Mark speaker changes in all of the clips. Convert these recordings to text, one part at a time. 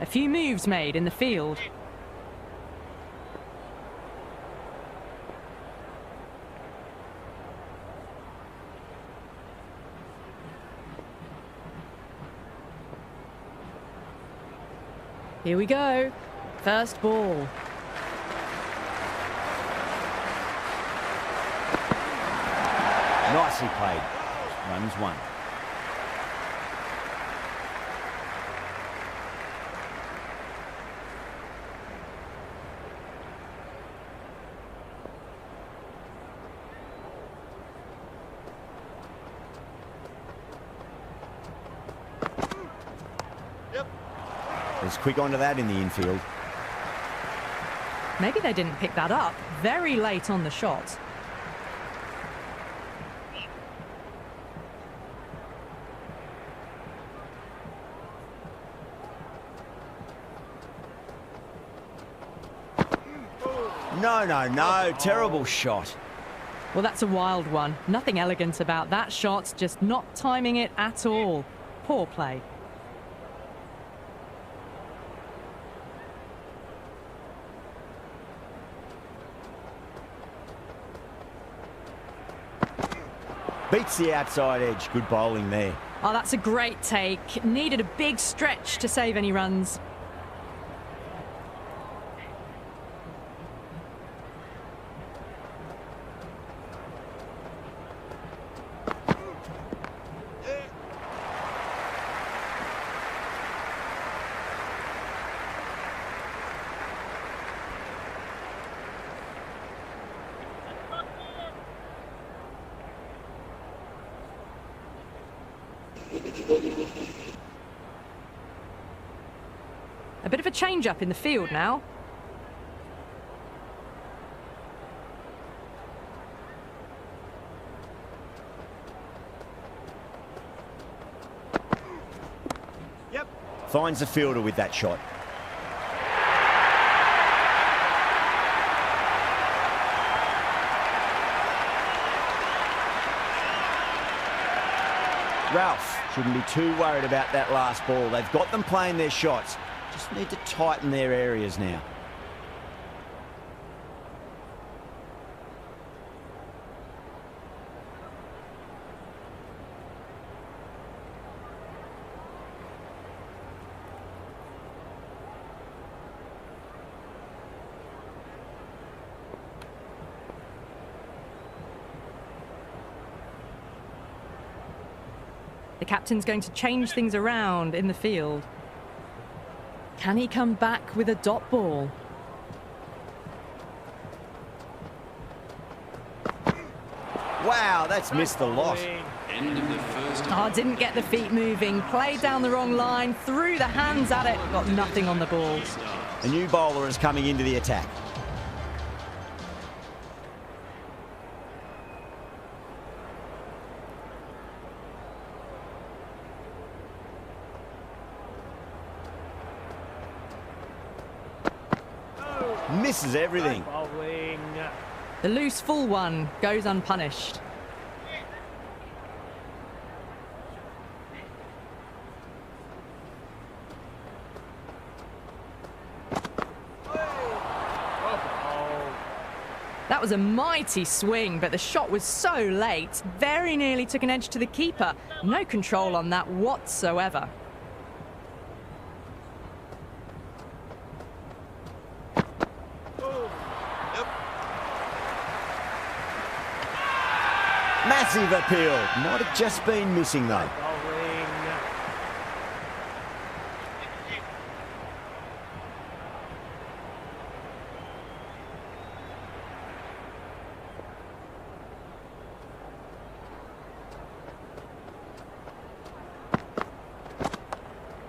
Speaker 1: A few moves made in the field. Here we go. First ball.
Speaker 2: Nicely played. Runs one. There's quick onto that in the infield.
Speaker 1: Maybe they didn't pick that up. Very late on the shot.
Speaker 2: No. Terrible shot.
Speaker 1: Well, that's a wild one. Nothing elegant about that shot, just not timing it at all. Poor play.
Speaker 2: Beats the outside edge. Good bowling there.
Speaker 1: Oh, that's a great take. Needed a big stretch to save any runs. A bit of a change-up in the field now.
Speaker 2: Finds the fielder with that shot. Ralph shouldn't be too worried about that last ball. They've got them playing their shots. Just need to tighten their areas now.
Speaker 1: The captain's going to change things around in the field. Can he come back with a dot ball?
Speaker 2: Wow, that's missed the lot.
Speaker 3: End of the first.
Speaker 1: Oh, didn't get the feet moving. Played down the wrong line, threw the hands at it, got nothing on the ball.
Speaker 2: A new bowler is coming into the attack. Misses everything.
Speaker 1: The loose full one goes unpunished. That was a mighty swing, but the shot was so late. Very nearly took an edge to the keeper. No control on that whatsoever.
Speaker 2: Massive appeal. Might have just been missing though.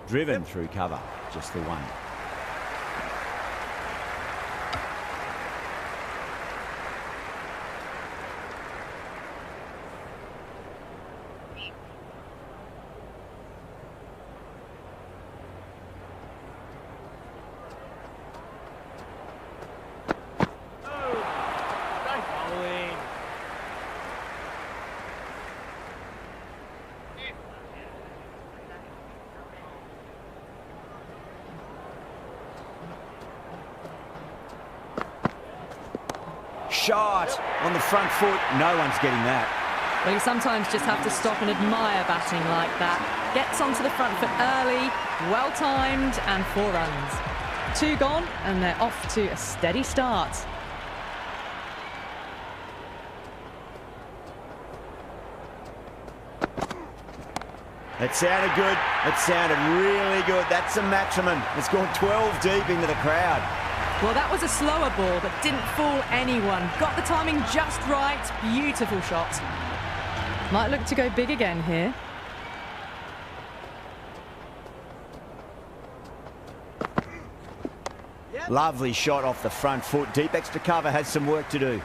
Speaker 2: Driven through cover. Just the one. shot on the front foot. No one's getting that.
Speaker 1: Well, you sometimes just have to stop and admire batting like that. Gets onto the front foot early, well-timed, and 4 runs. 2 gone, and they're off to a steady start.
Speaker 2: It sounded good. It sounded really good. That's a maximum. It's gone 12 deep into the crowd.
Speaker 1: Well, that was a slower ball, but didn't fool anyone. Got the timing just right. Beautiful shot. Might look to go big again here.
Speaker 2: Lovely shot off the front foot. Deep extra cover has some work to do.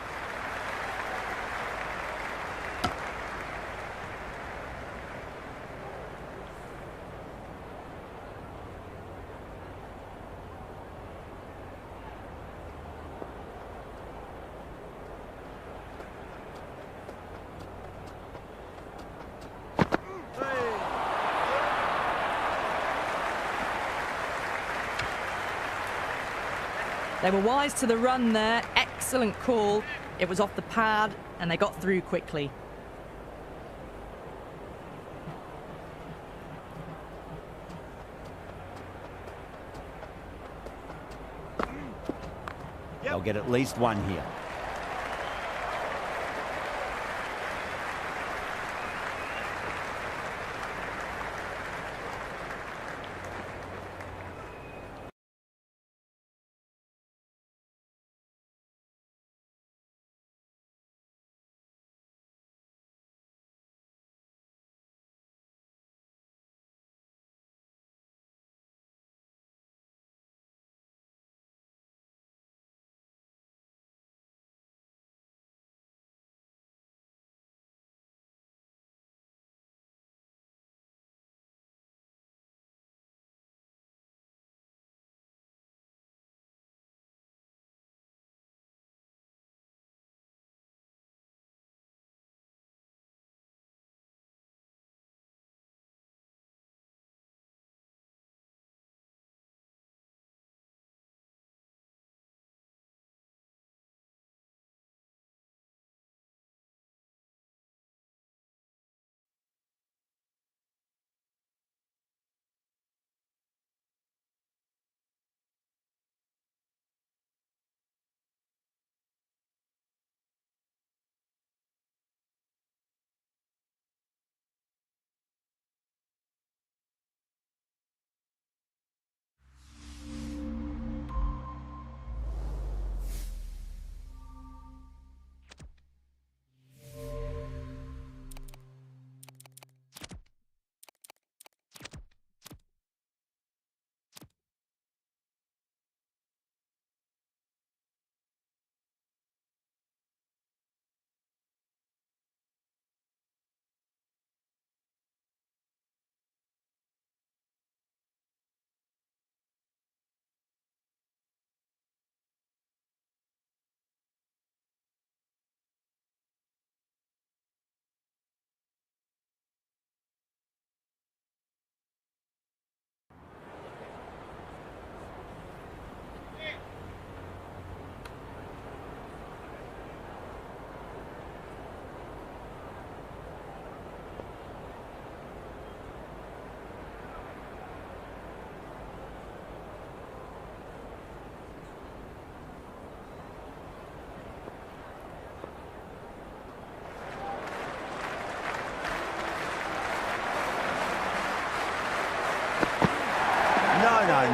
Speaker 1: They were wise to the run there. Excellent call. It was off the pad, and they got through quickly.
Speaker 2: They'll get at least one here.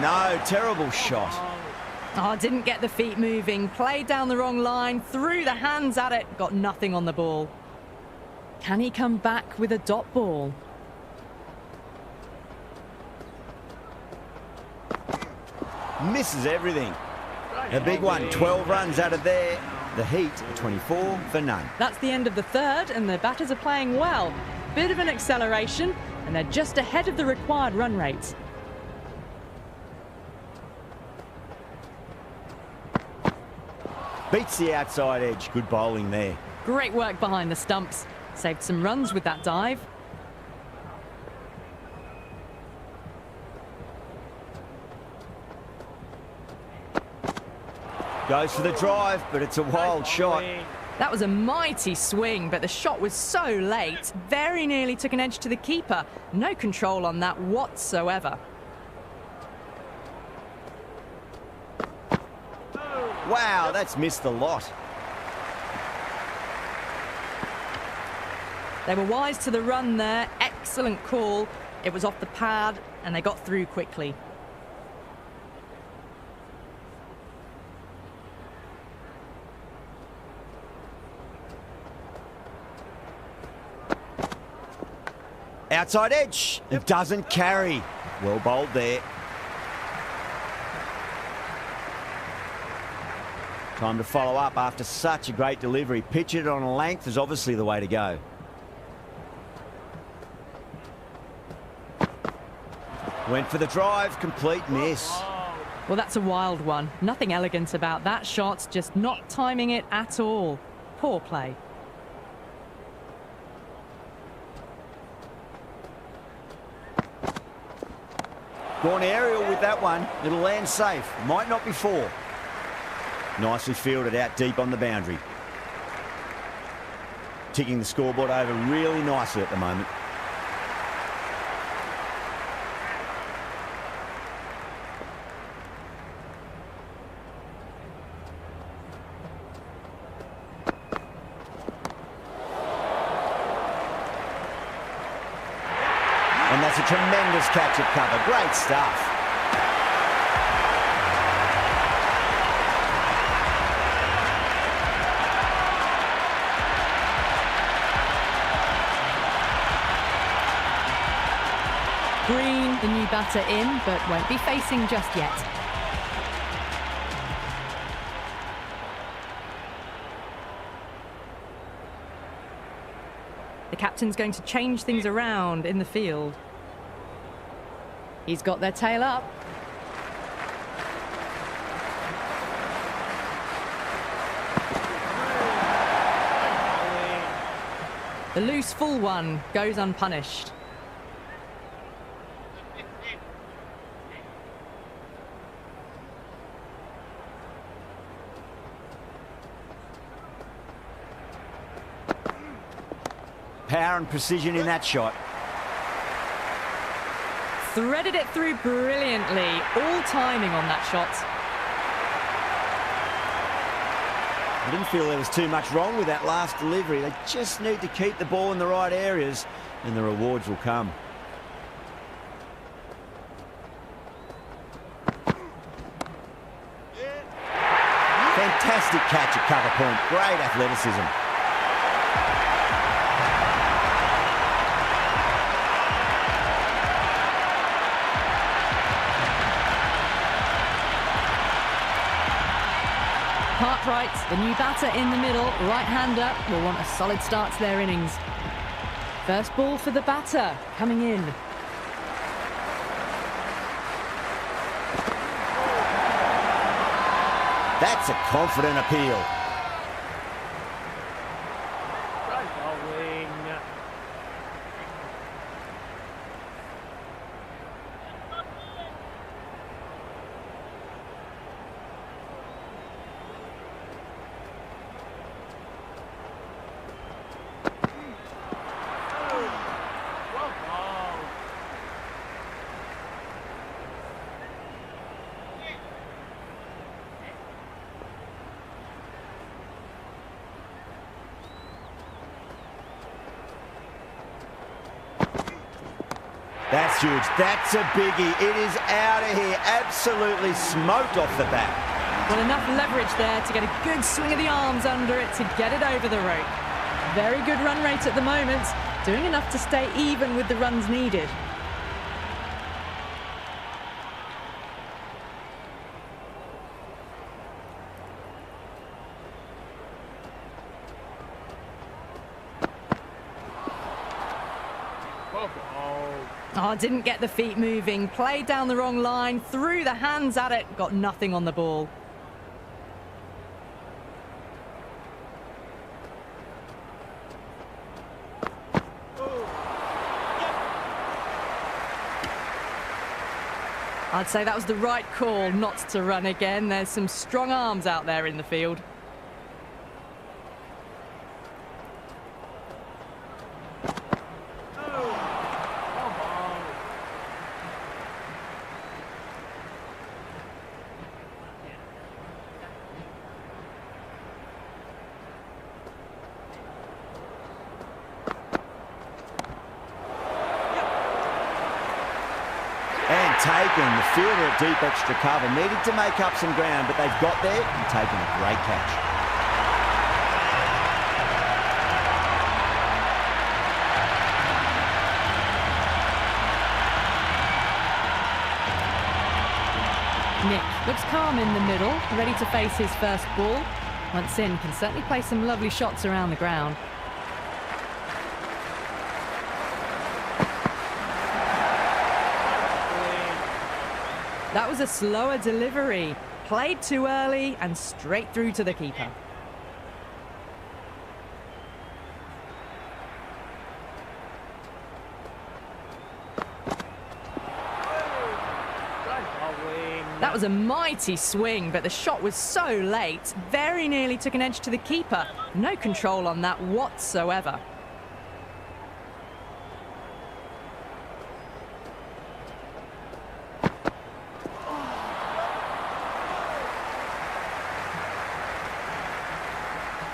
Speaker 2: No, terrible shot.
Speaker 1: Oh, didn't get the feet moving. Played down the wrong line, threw the hands at it, got nothing on the ball. Can he come back with a dot ball?
Speaker 2: Misses everything. A big one, 12 runs out of there. The Heat, 24 for none.
Speaker 1: That's the end of the third, and the batters are playing well. Bit of an acceleration, and they're just ahead of the required run rates.
Speaker 2: Beats the outside edge. Good bowling there.
Speaker 1: Great work behind the stumps. Saved some runs with that dive.
Speaker 2: Goes for the drive, but it's a wild shot.
Speaker 1: That was a mighty swing, but the shot was so late. Very nearly took an edge to the keeper. No control on that whatsoever.
Speaker 2: Wow, that's missed a lot.
Speaker 1: They were wise to the run there. Excellent call. It was off the pad, and they got through quickly.
Speaker 2: Outside edge. It doesn't carry. Well bowled there. Time to follow up after such a great delivery. Pitch it on a length is obviously the way to go. Went for the drive. Complete miss.
Speaker 1: Well, that's a wild one. Nothing elegant about that shot, just not timing it at all. Poor play.
Speaker 2: Gone aerial with that one. It'll land safe. Might not be four. Nicely fielded out deep on the boundary. Ticking the scoreboard over really nicely at the moment. And that's a tremendous catch at cover. Great stuff.
Speaker 1: Green, the new batter in, but won't be facing just yet. The captain's going to change things around in the field. He's got their tail up. The loose full one goes unpunished.
Speaker 2: Power and precision in that shot.
Speaker 1: Threaded it through brilliantly. All timing on that shot.
Speaker 2: I didn't feel there was too much wrong with that last delivery. They just need to keep the ball in the right areas and the rewards will come. Fantastic catch at cover point. Great athleticism.
Speaker 1: Cartwright, the new batter in the middle, right-hander, will want a solid start to their innings. First ball for the batter, coming in.
Speaker 2: That's a confident appeal. That's huge. That's a biggie. It is out of here. Absolutely smoked off the bat.
Speaker 1: Well, enough leverage there to get a good swing of the arms under it to get it over the rope. Very good run rate at the moment, doing enough to stay even with the runs needed. Oh, didn't get the feet moving. Played down the wrong line, threw the hands at it, got nothing on the ball. I'd say that was the right call not to run again. There's some strong arms out there in the field.
Speaker 2: Taken. The fielder at deep extra cover needed to make up some ground, but they've got there and taken a great catch.
Speaker 1: Nick looks calm in the middle, ready to face his first ball. Once in, can certainly play some lovely shots around the ground. That was a slower delivery. Played too early and straight through to the keeper. That was a mighty swing, but the shot was so late. Very nearly took an edge to the keeper. No control on that whatsoever.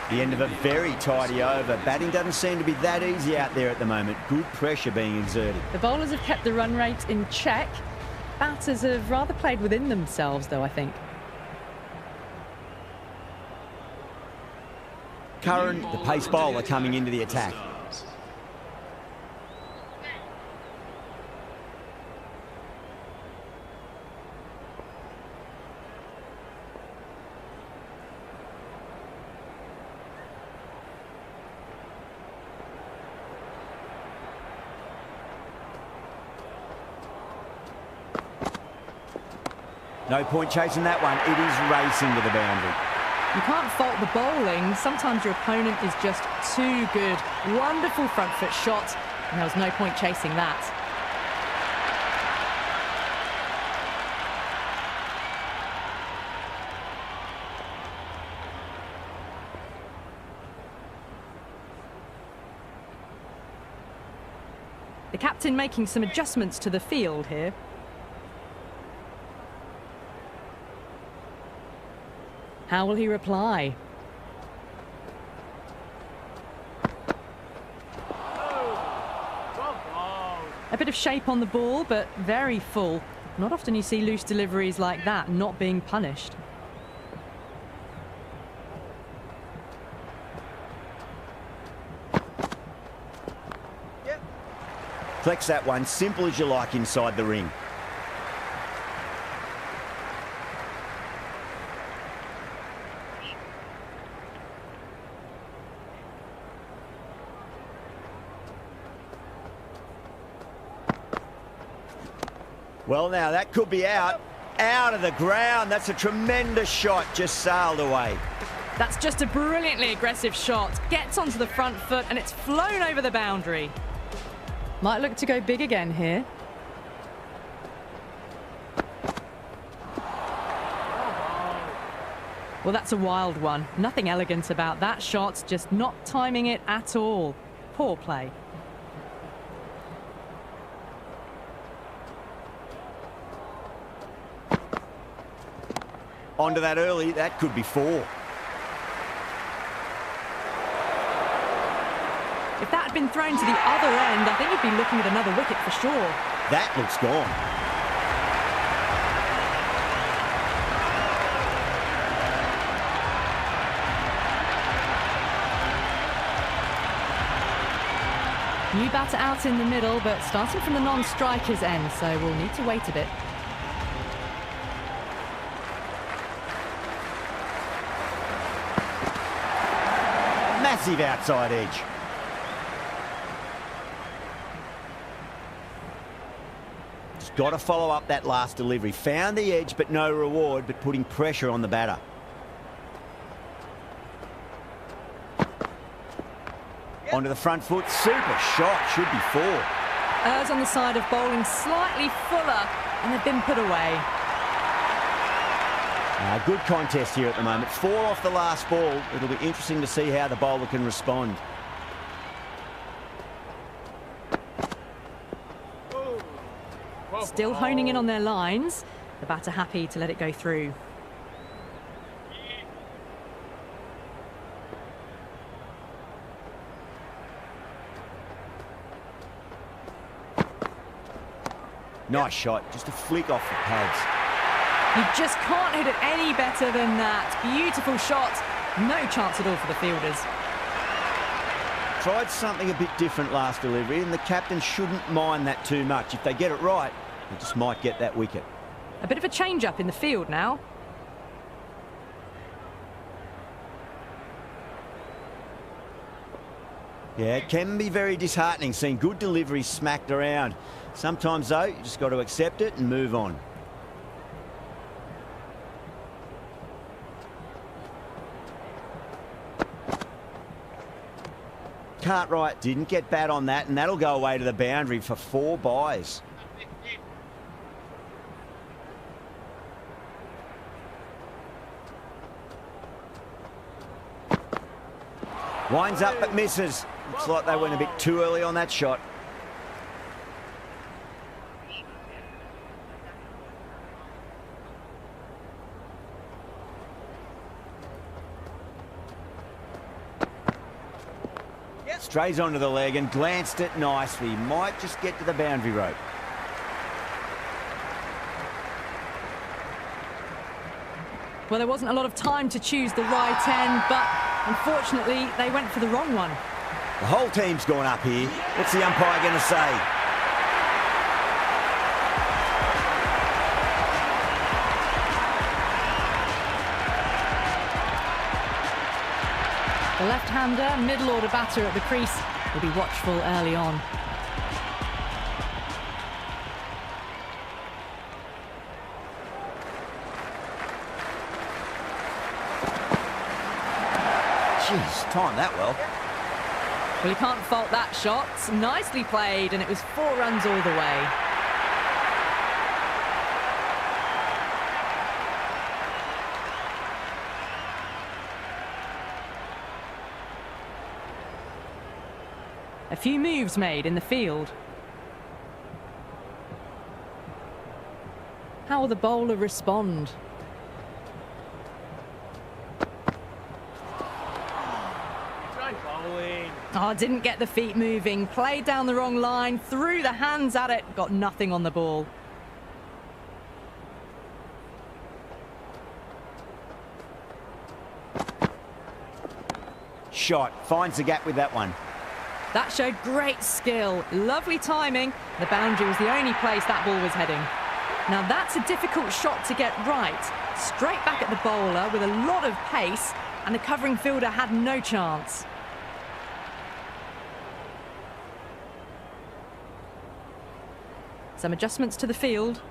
Speaker 2: The end of a very tidy over. Batting doesn't seem to be that easy out there at the moment. Good pressure being exerted.
Speaker 1: The bowlers have kept the run rate in check. Batters have rather played within themselves, though, I think.
Speaker 2: Curran, the pace bowler, coming into the attack. No point chasing that one. It is racing to the boundary.
Speaker 1: You can't fault the bowling. Sometimes your opponent is just too good. Wonderful front foot shot, and there was no point chasing that. The captain making some adjustments to the field here. How will he reply? A bit of shape on the ball, but very full. Not often you see loose deliveries like that not being punished.
Speaker 2: Flex that one, simple as you like inside the ring. Well, now that could be out of the ground. That's a tremendous shot, just sailed away.
Speaker 1: That's just a brilliantly aggressive shot. Gets onto the front foot and it's flown over the boundary. Might look to go big again here. Well, that's a wild one. Nothing elegant about that shot, just not timing it at all. Poor play.
Speaker 2: Onto that early, that could be 4.
Speaker 1: If that had been thrown to the other end, I think you'd be looking at another wicket for sure.
Speaker 2: That looks gone.
Speaker 1: New batter out in the middle, but starting from the non-striker's end, so we'll need to wait a bit.
Speaker 2: Massive outside edge. Just got to follow up that last delivery. Found the edge, but no reward, but putting pressure on the batter. Onto the front foot. Super shot. Should be 4.
Speaker 1: Errs on the side of bowling slightly fuller, and they've been put away.
Speaker 2: Good contest here at the moment. 4 off the last ball. It'll be interesting to see how the bowler can respond.
Speaker 1: Still honing in on their lines. The batter happy to let it go through.
Speaker 2: Nice shot, just a flick off the pads.
Speaker 1: You just can't hit it any better than that. Beautiful shot. No chance at all for the fielders.
Speaker 2: Tried something a bit different last delivery, and the captain shouldn't mind that too much. If they get it right, they just might get that wicket.
Speaker 1: A bit of a change-up in the field now.
Speaker 2: Yeah, it can be very disheartening seeing good deliveries smacked around. Sometimes, though, you just got to accept it and move on. Cartwright didn't get bat on that, and that'll go away to the boundary for 4 byes. Winds up but misses. Looks like they went a bit too early on that shot. Strays onto the leg and glanced it nicely. Might just get to the boundary rope.
Speaker 1: Well, there wasn't a lot of time to choose the right end, but unfortunately, they went for the wrong one.
Speaker 2: The whole team's gone up here. What's the umpire going to say?
Speaker 1: The left-hander, middle-order batter at the crease, will be watchful early on.
Speaker 2: Jeez, timed that well.
Speaker 1: Well, you can't fault that shot. Nicely played, and it was 4 runs all the way. A few moves made in the field. How will the bowler respond? Oh, didn't get the feet moving. Played down the wrong line, threw the hands at it, got nothing on the ball.
Speaker 2: Shot, finds the gap with that one.
Speaker 1: That showed great skill, lovely timing. The boundary was the only place that ball was heading. Now that's a difficult shot to get right. Straight back at the bowler with a lot of pace, and the covering fielder had no chance. Some adjustments to the field.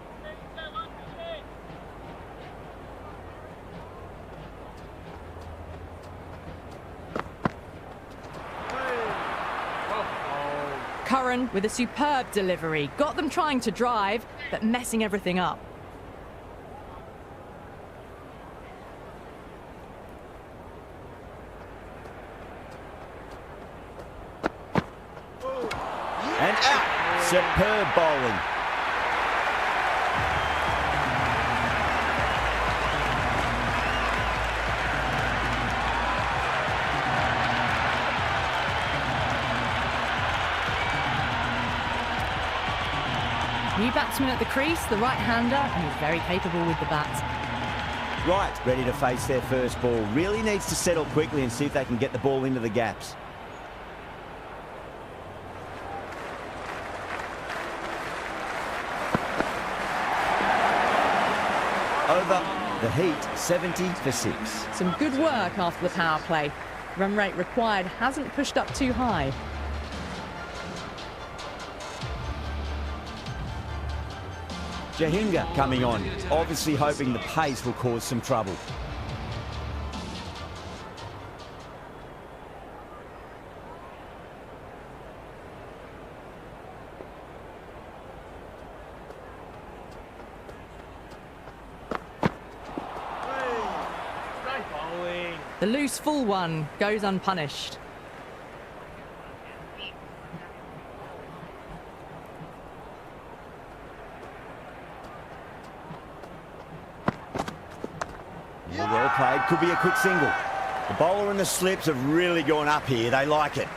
Speaker 1: Curran with a superb delivery. Got them trying to drive, but messing everything up.
Speaker 2: And out. Superb bowling.
Speaker 1: New batsman at the crease, the right-hander, and he's very capable with the bat.
Speaker 2: Right, ready to face their first ball. Really needs to settle quickly and see if they can get the ball into the gaps. Over the heat, 70 for 6.
Speaker 1: Some good work after the power play. Run rate required hasn't pushed up too high.
Speaker 2: Jahinga coming on, obviously hoping the pace will cause some trouble.
Speaker 1: The loose full one goes unpunished.
Speaker 2: Well played. Could be a quick single. The bowler and the slips have really gone up here. They like it.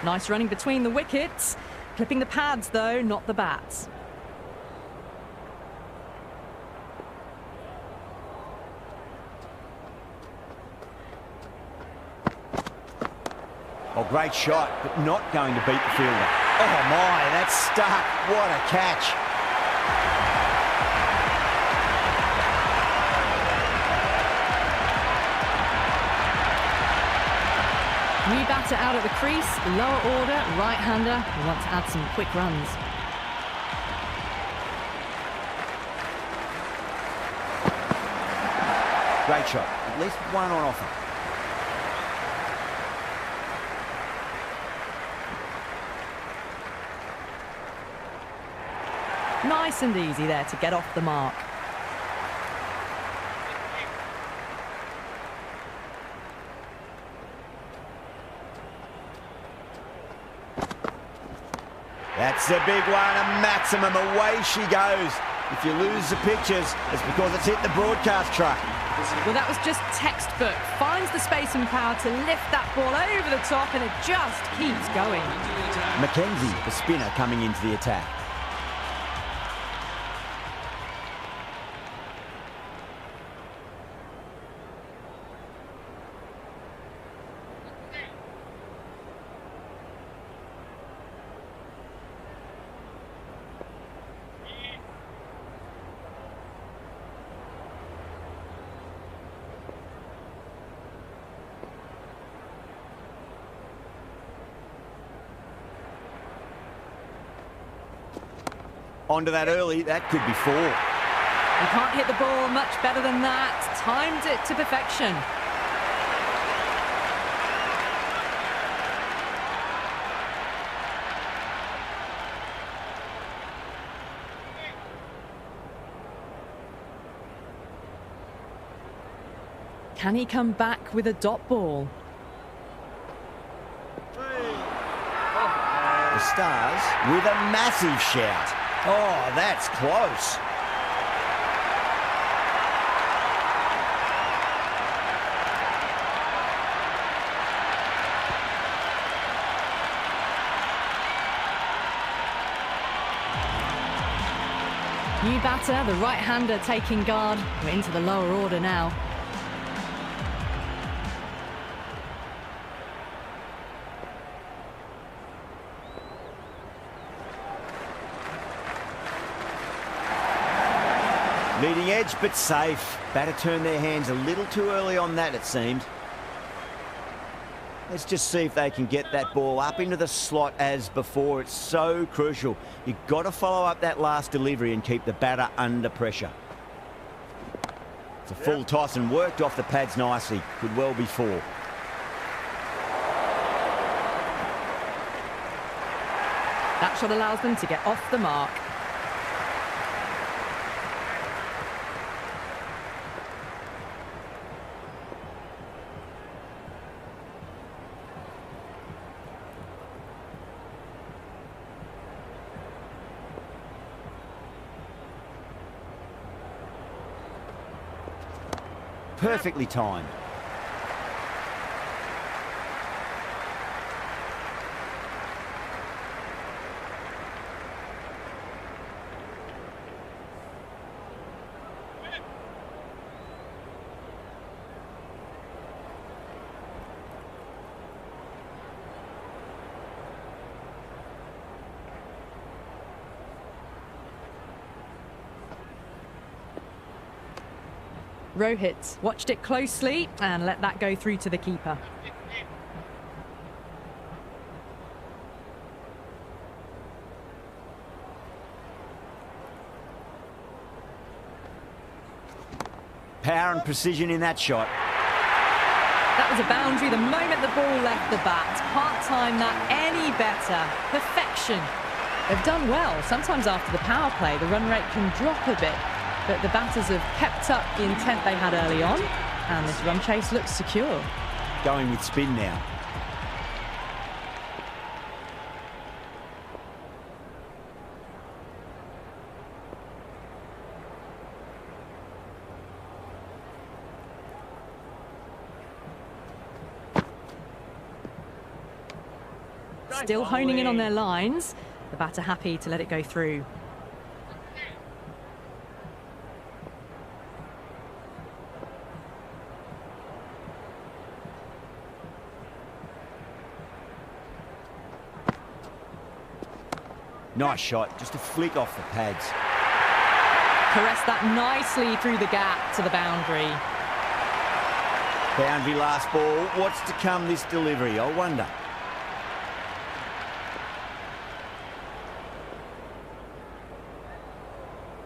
Speaker 1: Nice running between the wickets. Clipping the pads, though, not the bats.
Speaker 2: Oh, great shot, but not going to beat the fielder. Oh, my, that's stuck. What a catch.
Speaker 1: New batter out at the crease, lower order, right-hander, who want to add some quick runs.
Speaker 2: Great shot. At least one on offer.
Speaker 1: Nice and easy there to get off the mark.
Speaker 2: That's a big one, a maximum. Away she goes. If you lose the pictures, it's because it's hit the broadcast truck.
Speaker 1: Well, that was just textbook. Finds the space and power to lift that ball over the top, and it just keeps going.
Speaker 2: Mackenzie, the spinner, coming into the attack. Onto that early, that could be 4.
Speaker 1: You can't hit the ball much better than that. Timed it to perfection. Can he come back with a dot ball?
Speaker 2: The Stars with a massive shout. Oh, that's close.
Speaker 1: New batter, the right-hander taking guard. We're into the lower order now.
Speaker 2: Leading edge, but safe. Batter turned their hands a little too early on that, it seemed. Let's just see if they can get that ball up into the slot as before. It's so crucial. You've got to follow up that last delivery and keep the batter under pressure. It's a full toss and worked off the pads nicely. Could well be 4.
Speaker 1: That shot allows them to get off the mark.
Speaker 2: Perfectly timed.
Speaker 1: Rohit watched it closely and let that go through to the keeper.
Speaker 2: Power and precision in that shot.
Speaker 1: That was a boundary the moment the ball left the bat. Can't time that any better. Perfection. They've done well. Sometimes after the power play, the run rate can drop a bit. But the batters have kept up the intent they had early on. And this run chase looks secure.
Speaker 2: Going with spin now.
Speaker 1: Still honing in on their lines. The batter happy to let it go through.
Speaker 2: Nice shot, just a flick off the pads.
Speaker 1: Caressed that nicely through the gap to the boundary.
Speaker 2: Boundary last ball. What's to come this delivery, I wonder.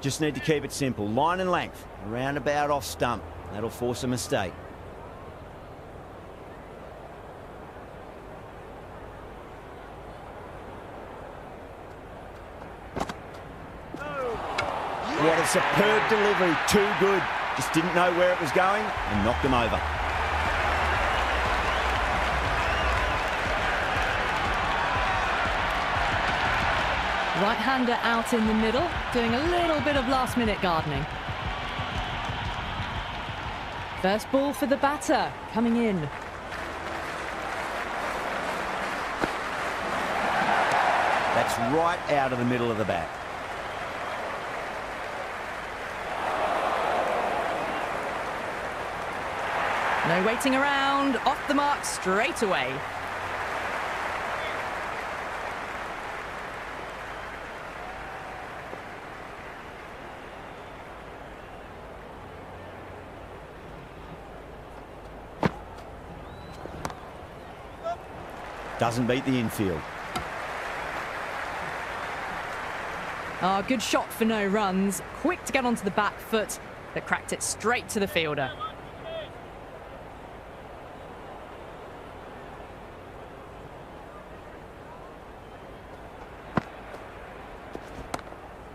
Speaker 2: Just need to keep it simple. Line and length. Roundabout off stump. That'll force a mistake. What a superb delivery. Too good. Just didn't know where it was going and knocked him over.
Speaker 1: Right-hander out in the middle, doing a little bit of last-minute gardening. First ball for the batter, coming in.
Speaker 2: That's right out of the middle of the bat.
Speaker 1: No waiting around, off the mark straight away.
Speaker 2: Doesn't beat the infield.
Speaker 1: Ah, good shot for no runs. Quick to get onto the back foot, but cracked it straight to the fielder.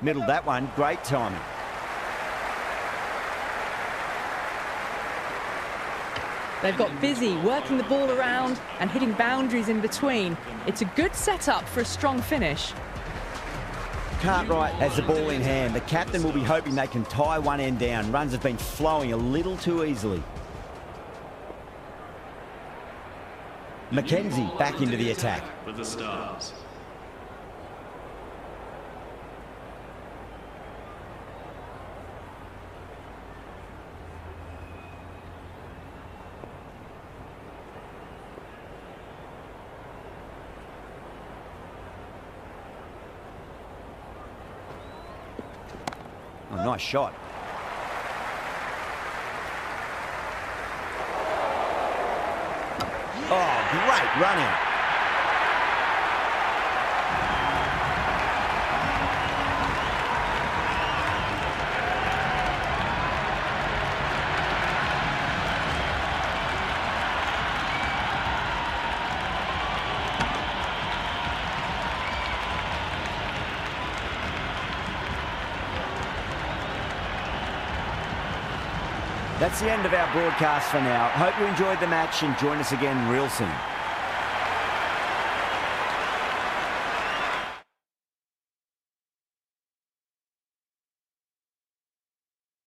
Speaker 2: Middled that one, great timing.
Speaker 1: They've got busy working the ball around and hitting boundaries in between. It's a good setup for a strong finish.
Speaker 2: Cartwright has the ball in hand. The captain will be hoping they can tie one end down. Runs have been flowing a little too easily. Mackenzie back into the attack.
Speaker 3: For the Stars.
Speaker 2: Oh, nice shot. Oh, great run out. That's the end of our broadcast for now. Hope you enjoyed the match and join us again real soon.